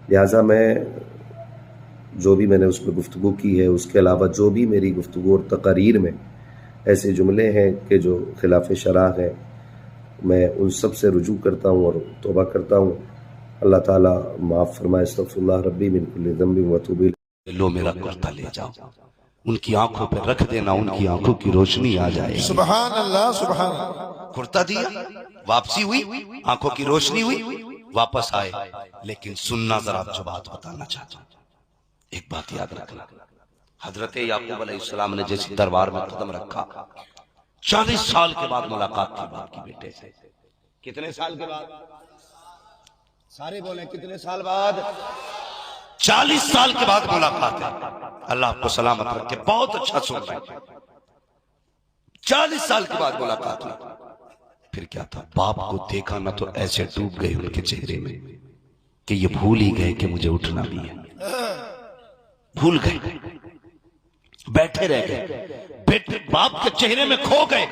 لہٰذا میں جو بھی میں نے اس میں گفتگو کی ہے، اس کے علاوہ جو بھی میری گفتگو اور تقاریر میں ایسے جملے ہیں کہ جو خلاف شرع ہیں، میں ان سب سے رجوع کرتا ہوں اور توبہ کرتا ہوں۔ اللہ تعالیٰ معاف فرمائے۔ استغفر اللہ ربی من کل ذنب واتوب الیہ۔ لو میرا کرتا لے جاؤ، ان کی آنکھوں پہ رکھ دینا، ان کی آنکھوں کی روشنی آ جائے۔ سبحان اللہ سبحان اللہ۔ کرتا دیا، واپسی ہوئی، آنکھوں کی روشنی ہوئی، واپس آئے۔ لیکن سننا ذرا جو بات بتانا چاہتا ہوں، ایک بات یاد رکھنا، حضرت یعقوب علیہ السلام نے جیسے دربار میں قدم رکھا، 40 سال کے بعد ملاقات کی باپ کی بیٹے سے۔ کتنے سال کے بعد؟ سارے بولیں کتنے سال بعد؟ 40 سال کے بعد ملاقات ہے۔ اللہ آپ کو سلامت رکھے، بہت اچھا سن رہے ہیں۔ 40 سال کے بعد ملاقات ہوئی۔ پھر کیا تھا؟ باپ کو دیکھا نہ تو ایسے ڈوب گئے ان کے چہرے میں کہ یہ بھول ہی گئے کہ مجھے اٹھنا بھی ہے، بھول گئے، بیٹھے رہ گئے، بیٹے باپ کے چہرے میں کھو گئے۔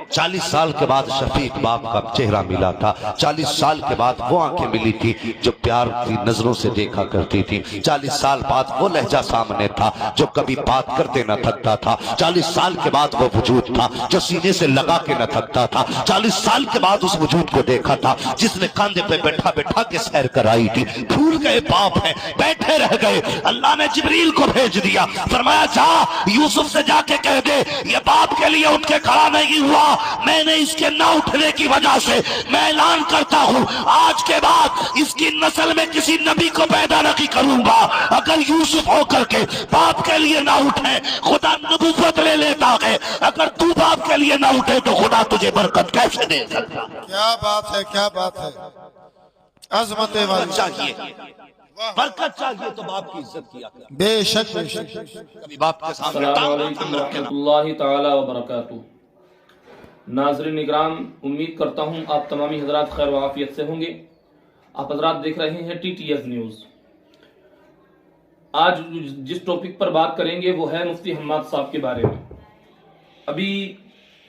40 سال کے بعد شفیق باپ کا چہرہ ملا تھا، 40 سال کے بعد وہ آنکھیں ملی تھی جو پیار کی نظروں سے دیکھا کرتی تھی، 40 سال بعد وہ لہجہ سامنے تھا جو کبھی بات کرتے نہ تھکتا تھا، 40 سال کے بعد وہ وجود تھا جو سینے سے لگا کے نہ تھکتا تھا، 40 سال کے بعد اس وجود کو دیکھا تھا جس نے کاندھے پہ بیٹھا بیٹھا کے سیر کرائی تھی۔ بھول گئے باپ ہیں، بیٹھے رہ گئے۔ اللہ نے جبریل کو بھیج دیا، فرمایا جا یوسف سے جا کے کہہ دے یہ باپ کے لیے اٹھ کے کھڑا نہیں ہوا، میں نے اس کے نہ اٹھنے کی وجہ سے میں اعلان کرتا ہوں آج کے بعد اس کی نسل میں کسی نبی کو پیدا نہیں کروں گا اگر یوسف ہو کر کے باپ کے لیے نہ اٹھے، خدا نبوت لے لیتا ہے۔ اگر تو باپ کے لیے نہ اٹھے تو خدا تجھے برکت کیسے دے سکتا؟ کیا بات ہے، کیا بات ہے، عظمت والی چاہیے برکت چاہیے تو باپ کی عزت کیا کریں۔ بے شک بے شک۔ کبھی باپ کے سامنے السلام علیکم ورحمۃ اللہ تعالی وبرکاتہ۔ ناظرین اکرام، امید کرتا ہوں آپ تمامی حضرات خیر و عافیت سے ہوں گے۔ آپ حضرات دیکھ رہے ہیں ٹی ٹی ایس نیوز۔ آج جس ٹاپک پر بات کریں گے وہ ہے مفتی حماد صاحب کے بارے میں۔ ابھی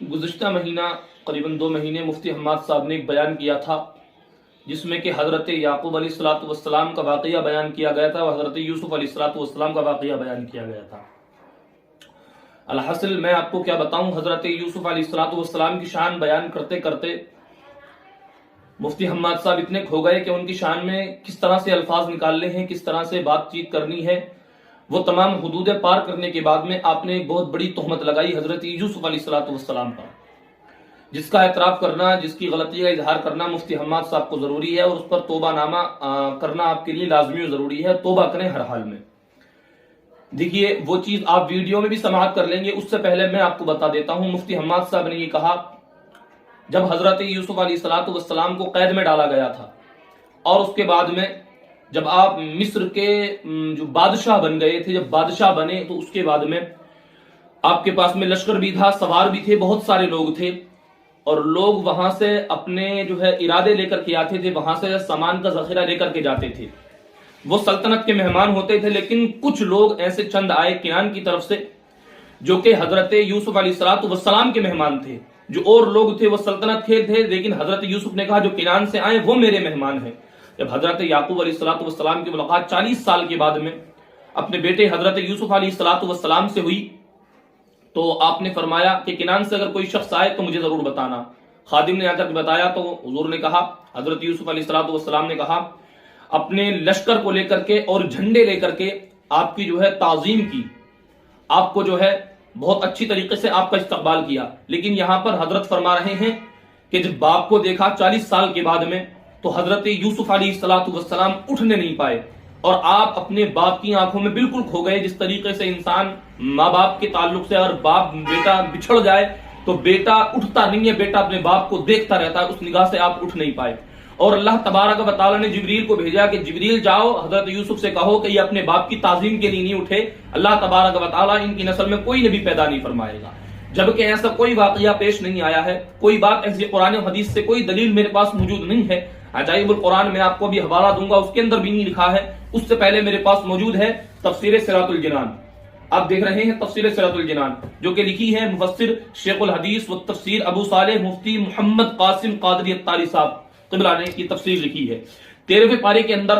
گزشتہ مہینہ قریباً 2 مہینے مفتی حماد صاحب نے ایک بیان کیا تھا جس میں کہ حضرت یعقوب علیہ السلام کا واقعہ بیان کیا گیا تھا اور حضرت یوسف علیہ السلام کا واقعہ بیان کیا گیا تھا۔ الحاصل میں آپ کو کیا بتاؤں، حضرت یوسف علیہ السلام کی شان بیان کرتے کرتے مفتی حماد صاحب اتنے کھو گئے کہ ان کی شان میں کس طرح سے الفاظ نکالنے ہیں، کس طرح سے بات چیت کرنی ہے، وہ تمام حدودیں پار کرنے کے بعد میں آپ نے ایک بہت بڑی تہمت لگائی حضرت یوسف علیہ السلام پر، جس کا اعتراف کرنا، جس کی غلطی کا اظہار کرنا مفتی حماد صاحب کو ضروری ہے اور اس پر توبہ نامہ کرنا آپ کے لیے لازمی و ضروری ہے۔ توبہ کریں ہر حال میں۔ دیکھیے وہ چیز آپ ویڈیو میں بھی سماعت کر لیں گے، اس سے پہلے میں آپ کو بتا دیتا ہوں مفتی حماد صاحب نے یہ کہا جب حضرت یوسف علیہ السلام کو قید میں ڈالا گیا تھا اور اس کے بعد میں جب آپ مصر کے جو بادشاہ بن گئے تھے، جب بادشاہ بنے تو اس کے بعد میں آپ کے پاس میں لشکر بھی تھا، سوار بھی تھے، بہت سارے لوگ تھے اور لوگ وہاں سے اپنے جو ہے ارادے لے کر کے آتے تھے، وہاں سے سامان کا ذخیرہ لے کر کے جاتے تھے۔ وہ سلطنت کے مہمان ہوتے تھے، لیکن کچھ لوگ ایسے چند آئے کنعان کی طرف سے جو کہ حضرت یوسف علیہ السلام کے مہمان تھے، جو اور لوگ تھے وہ سلطنت کے تھے، لیکن حضرت یوسف نے کہا جو کنعان سے آئے وہ میرے مہمان ہیں۔ جب حضرت یعقوب علیہ السلام کی ملاقات 40 سال کے بعد میں اپنے بیٹے حضرت یوسف علیہ السلام سے ہوئی تو آپ نے فرمایا کہ کنعان سے اگر کوئی شخص آئے تو مجھے ضرور بتانا۔ خادم نے آ کر بتایا تو حضور نے کہا، حضرت یوسف علیہ السلام نے کہا اپنے لشکر کو لے کر کے اور جھنڈے لے کر کے آپ کی جو ہے تعظیم کی، آپ کو جو ہے بہت اچھی طریقے سے آپ کا استقبال کیا۔ لیکن یہاں پر حضرت فرما رہے ہیں کہ جب باپ کو دیکھا 40 سال کے بعد میں تو حضرت یوسف علیہ السلام اٹھنے نہیں پائے اور آپ اپنے باپ کی آنکھوں میں بالکل کھو گئے۔ جس طریقے سے انسان ماں باپ کے تعلق سے اگر باپ بیٹا بچھڑ جائے تو بیٹا اٹھتا نہیں ہے، بیٹا اپنے باپ کو دیکھتا رہتا ہے، اس نگاہ سے آپ اٹھ نہیں پائے۔ اور اللہ تبارک و تعالی نے جبریل کو بھیجا کہ جبریل جاؤ حضرت یوسف سے کہو کہ یہ اپنے باپ کی تعظیم کے لیے نہیں اٹھے، اللہ تبارک و تعالی ان کی نسل میں کوئی نبی پیدا نہیں فرمائے گا۔ جبکہ ایسا کوئی واقعہ پیش نہیں آیا ہے، کوئی بات ایسی قرآن و حدیث سے کوئی دلیل میرے پاس موجود نہیں ہے۔ عجائب القرآن میں آپ کو بھی حوالہ دوں گا، اس کے اندر بھی نہیں لکھا ہے۔ اس سے پہلے میرے پاس موجود ہے تفسیر صراط الجنان، آپ دیکھ رہے ہیں تفسیر صراط الجنان جو کہ لکھی ہے مفسر شیخ الحدیث و تفسیر ابو صالح مفتی محمد قاسم قادری الطاری صاحب قبلہ نے کی تفسیر لکھی ہے۔ 13ویں پارے کے اندر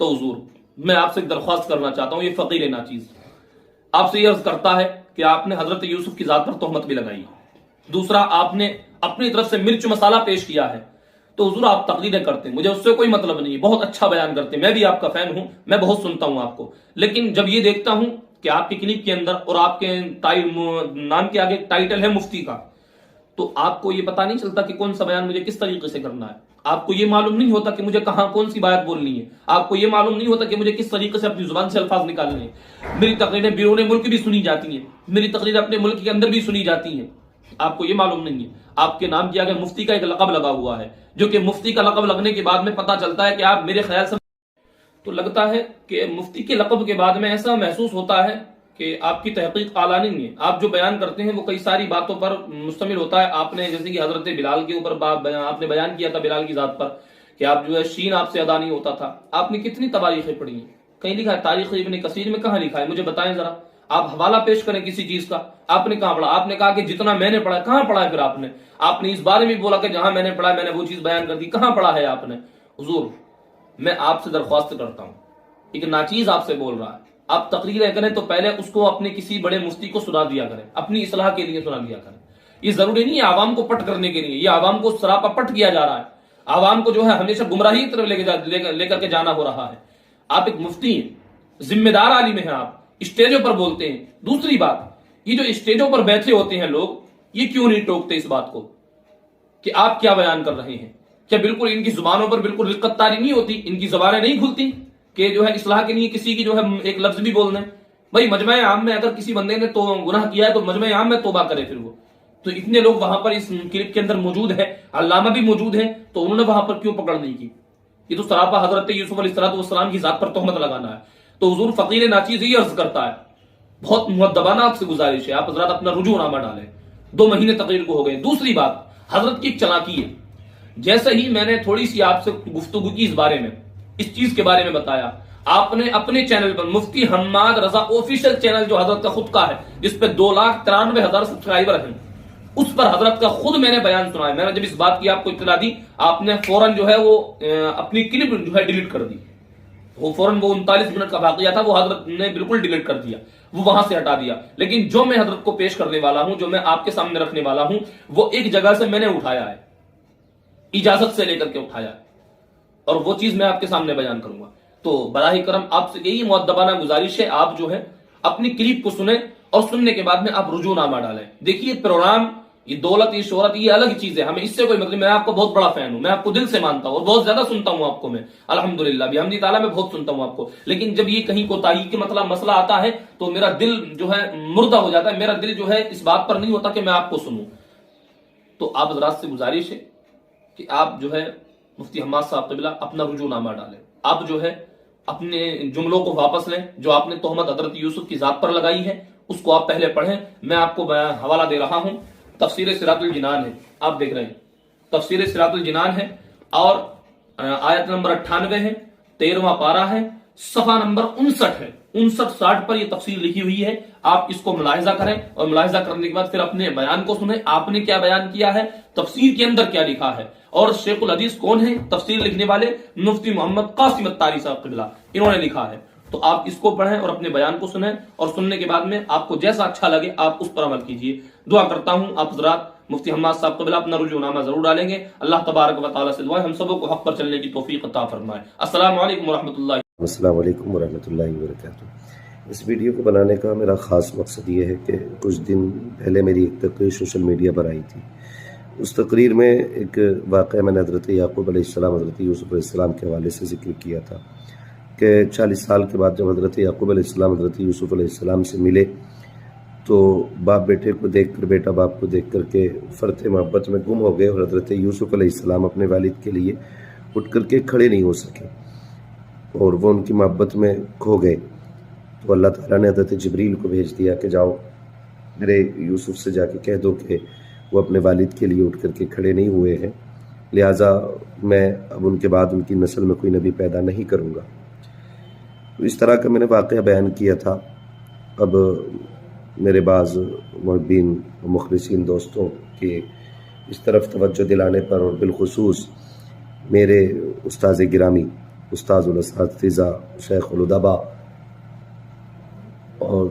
تو حضور میں آپ سے ایک درخواست کرنا چاہتا ہوں، یہ فقیر ناچیز آپ سے یہ عرض کرتا ہے کہ آپ نے حضرت یوسف کی ذات پر تہمت بھی لگائی، دوسرا آپ نے اپنی طرف سے مرچ مسالہ پیش کیا ہے، تو حضور آپ تقریریں کرتے ہیں، مجھے اس سے کوئی مطلب نہیں ہے، بہت اچھا بیان کرتے ہیں، میں بھی آپ کا فین ہوں، میں بہت سنتا ہوں آپ کو، لیکن جب یہ دیکھتا ہوں کہ آپ کی کلپ کے اندر اور آپ کے نام کے آگے ٹائٹل ہے مفتی کا، تو آپ کو یہ پتا نہیں چلتا کہ کون سا بیان مجھے کس طریقے سے کرنا ہے، آپ کو یہ معلوم نہیں ہوتا کہ مجھے کہاں کون سی بات بولنی ہے، آپ کو یہ معلوم نہیں ہوتا کہ مجھے کس طریقے سے اپنی زبان سے الفاظ نکالنے ہیں۔ میری تقریریں بیرون ملک بھی سنی جاتی ہیں، میری تقریریں اپنے ملک کے اندر بھی سنی جاتی ہیں، آپ کو یہ معلوم نہیں ہے۔ آپ کے نام کے آگے مفتی کا ایک لقب لگا ہوا ہے، جو کہ مفتی کا لقب لگنے کے بعد میں پتا چلتا ہے کہ آپ میرے خیال سے تو لگتا ہے کہ مفتی کے لقب کے بعد میں ایسا محسوس ہوتا ہے کہ آپ کی تحقیق اعلیٰ نہیں ہے، آپ جو بیان کرتے ہیں وہ کئی ساری باتوں پر مشتمل ہوتا ہے۔ آپ نے جیسے کہ حضرت بلال کے اوپر آپ نے بیان کیا تھا، بلال کی ذات پر، کہ آپ جو ہے شین آپ سے ادا نہیں ہوتا تھا۔ آپ نے کتنی تواریخیں پڑھی ہیں؟ کہیں لکھا ہے تاریخ ابن کثیر میں؟ کہاں لکھا ہے؟ مجھے بتائیں ذرا، آپ حوالہ پیش کریں کسی چیز کا۔ آپ نے کہاں پڑھا؟ آپ نے کہا کہ جتنا میں نے پڑھا۔ کہاں پڑھا ہے پھر آپ نے اس بارے میں بولا کہ جہاں میں نے پڑھا میں نے وہ چیز بیان کر دی۔ کہاں پڑھا ہے آپ نے؟ حضور میں آپ سے درخواست کرتا ہوں، ایک ناچیز آپ سے بول رہا ہے، آپ تقریر کریں تو پہلے اس کو اپنے کسی بڑے مفتی کو سنا دیا کریں، اپنی اصلاح کے لیے سنا دیا کریں۔ یہ ضروری نہیں ہے عوام کو پٹ کرنے کے لیے، یہ عوام کو سراپا پٹ کیا جا رہا ہے، عوام کو جو ہے ہمیشہ گمراہی کی طرف لے کر کے جانا ہو رہا ہے۔ آپ ایک مفتی ہیں، ذمہ دار عالم ہیں، آپ اسٹیجوں پر بولتے ہیں۔ دوسری بات، یہ جو اسٹیجوں پر بیٹھے ہوتے ہیں لوگ، یہ کیوں نہیں ٹوکتے اس بات کو کہ آپ کیا بیان کر رہے ہیں؟ کیا بالکل ان کی زبانوں پر بالکل رقت طاری نہیں ہوتی؟ ان کی زبانیں نہیں کھلتی کہ جو ہے اصلاح کے لیے کسی کی جو ہے ایک لفظ بھی بولنا ہے؟ بھائی مجمع عام میں اگر کسی بندے نے تو گناہ کیا ہے تو مجمع عام میں توبہ کرے، پھر وہ تو اتنے لوگ وہاں پر اس کلپ کے اندر موجود ہیں، علامہ بھی موجود ہیں، تو انہوں نے وہاں پر کیوں پکڑ نہیں کی؟ یہ تو سراپا حضرت یوسف علیہ السلام کی ذات پر تہمت لگانا ہے۔ تو حضور فقیر ناچیز یہ عرض کرتا ہے، بہت مؤدبانہ آپ سے گزارش ہے، آپ حضرات اپنا رجوع نامہ ڈالیں، 2 مہینے تقریر کو ہو گئے۔ دوسری بات، حضرت کی ایک چلاکی ہے، جیسے ہی میں نے تھوڑی سی آپ سے گفتگو کی اس بارے میں، اس چیز کے بارے میں بتایا، آپ نے اپنے چینل پر مفتی حماد رضا آفیشیل چینل جو حضرت کا خود کا ہے، جس پہ 2,93,000 سبسکرائبر ہیں، اس پر حضرت کا خود میں نے بیان سنا ہے۔ میں نے جب اس بات کی آپ کو اطلاع دی، آپ نے فوراً جو ہے وہ اپنی کلپ جو ہے ڈیلیٹ کر دی، وہ فوراً وہ 39 منٹ کا واقعہ تھا، وہ حضرت نے بالکل ڈیلیٹ کر دیا، وہ وہاں سے ہٹا دیا۔ لیکن جو میں حضرت کو پیش کرنے والا ہوں، جو میں آپ کے سامنے رکھنے والا ہوں، وہ ایک جگہ سے میں نے اٹھایا ہے، اجازت سے لے کر کے اٹھایا ہے، اور وہ چیز میں آپ کے سامنے بیان کروں گا۔ تو براہ کرم آپ سے یہی مؤدبانہ گزارش ہے، آپ جو ہے اپنی کلپ کو سنیں اور سننے کے بعد میں آپ رجوع نامہ ڈالیں۔ دیکھیے پروگرام، یہ دولت، یہ شہرت، یہ الگ چیز ہے، ہمیں اس سے کوئی مطلب، میں آپ کو بہت بڑا فین ہوں، میں آپ کو دل سے مانتا ہوں اور بہت زیادہ سنتا ہوں آپ کو، میں الحمدللہ بحمدہ تعالیٰ میں بہت سنتا ہوں آپ کو، لیکن جب یہ کہیں کوتاہی کے مسئلہ آتا ہے تو میرا دل جو ہے مردہ ہو جاتا ہے، میرا دل جو ہے اس بات پر نہیں ہوتا کہ میں آپ کو سنوں۔ تو آپ حضرات سے گزارش ہے کہ آپ جو ہے مفتی حماد صاحب قبلہ اپنا رجوع نامہ ڈالیں، آپ جو ہے اپنے جملوں کو واپس لیں، جو آپ نے تہمت حضرت یوسف کی ذات پر لگائی ہے اس کو آپ پہلے پڑھیں۔ میں آپ کو حوالہ دے رہا ہوں، تفسیر صراط الجنان ہے، آپ دیکھ رہے ہیں تفسیر صراط الجنان ہے، اور آیت نمبر 98 ہے، 13واں پارہ ہے، صفحہ نمبر 59 ہے، 59-60 پر یہ تفسیر لکھی ہوئی ہے۔ آپ اس کو ملاحظہ کریں اور ملاحظہ کرنے کے بعد پھر اپنے بیان کو سنیں، آپ نے کیا بیان کیا ہے، تفسیر کے اندر کیا لکھا ہے، اور شیخ الحدیث کون ہیں تفسیر لکھنے والے؟ مفتی محمد قاسم الطاری صاحب قبلہ، انہوں نے لکھا ہے۔ تو آپ اس کو پڑھیں اور اپنے بیان کو سنیں، اور سننے کے بعد میں آپ کو جیسا اچھا لگے آپ اس پر عمل کیجئے۔ دعا کرتا ہوں آپ حضرات مفتی حماد صاحب قبلہ اپنا رجوع نامہ ضرور ڈالیں گے۔ اللہ تبارک و تعالیٰ سے دعا ہے ہم سب کو حق پر چلنے کی توفیق عطا فرمائے۔ السلام علیکم ورحمۃ اللہ۔ السلام علیکم ورحمۃ اللہ وبرکاتہ۔ اس ویڈیو کو بنانے کا میرا خاص مقصد یہ ہے کہ کچھ دن پہلے میری ایک تقریر سوشل میڈیا پر آئی تھی۔ اس تقریر میں ایک واقعہ میں نے حضرت یعقوب علیہ السلام، حضرت یوسف علیہ السلام کے حوالے سے ذکر کیا تھا کہ 40 سال کے بعد جب حضرت یعقوب علیہ السلام حضرت یوسف علیہ السلام سے ملے تو باپ بیٹے کو دیکھ کر، بیٹا باپ کو دیکھ کر کے فرط محبت میں گم ہو گئے، اور حضرت یوسف علیہ السلام اپنے والد کے لیے اٹھ کر کے کھڑے نہیں ہو سکے اور وہ ان کی محبت میں کھو گئے۔ تو اللہ تعالیٰ نے حضرت جبریل کو بھیج دیا کہ جاؤ میرے یوسف سے جا کے کہہ دو کہ وہ اپنے والد کے لیے اٹھ کر کے کھڑے نہیں ہوئے ہیں، لہٰذا میں اب ان کے بعد ان کی نسل میں کوئی نبی پیدا نہیں کروں گا۔ تو اس طرح کا میں نے واقعہ بیان کیا تھا۔ اب میرے بعض محبین و مخلصین دوستوں کے اس طرف توجہ دلانے پر، اور بالخصوص میرے استاذ گرامی استاذ الاساتذہ شیخ الادبا اور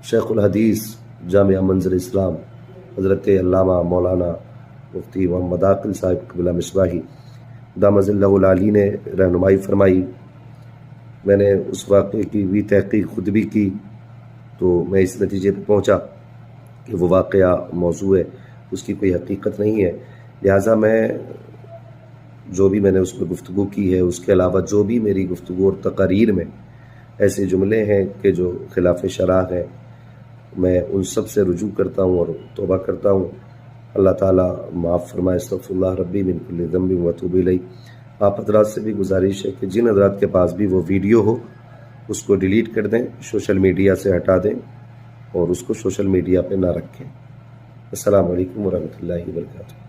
شیخ الحدیث جامعہ منظر اسلام حضرت علامہ مولانا مفتی محمد عاقل صاحب قبلہ مصباحی دامت اللہ العالی نے رہنمائی فرمائی۔ میں نے اس واقعے کی بھی تحقیق خود بھی کی تو میں اس نتیجے پہ پہنچا کہ وہ واقعہ موضوع ہے، اس کی کوئی حقیقت نہیں ہے، لہٰذا جو بھی میں نے اس میں گفتگو کی ہے، اس کے علاوہ جو بھی میری گفتگو اور تقاریر میں ایسے جملے ہیں کہ جو خلاف شرع ہیں، میں ان سب سے رجوع کرتا ہوں اور توبہ کرتا ہوں۔ اللہ تعالیٰ معاف فرمائے، استغفر اللہ ربی من کل ذنب و اتوب الیہ۔ آپ حضرات سے بھی گزارش ہے کہ جن حضرات کے پاس بھی وہ ویڈیو ہو اس کو ڈیلیٹ کر دیں، سوشل میڈیا سے ہٹا دیں اور اس کو سوشل میڈیا پہ نہ رکھیں۔ السلام علیکم ورحمۃ اللہ وبرکاتہ۔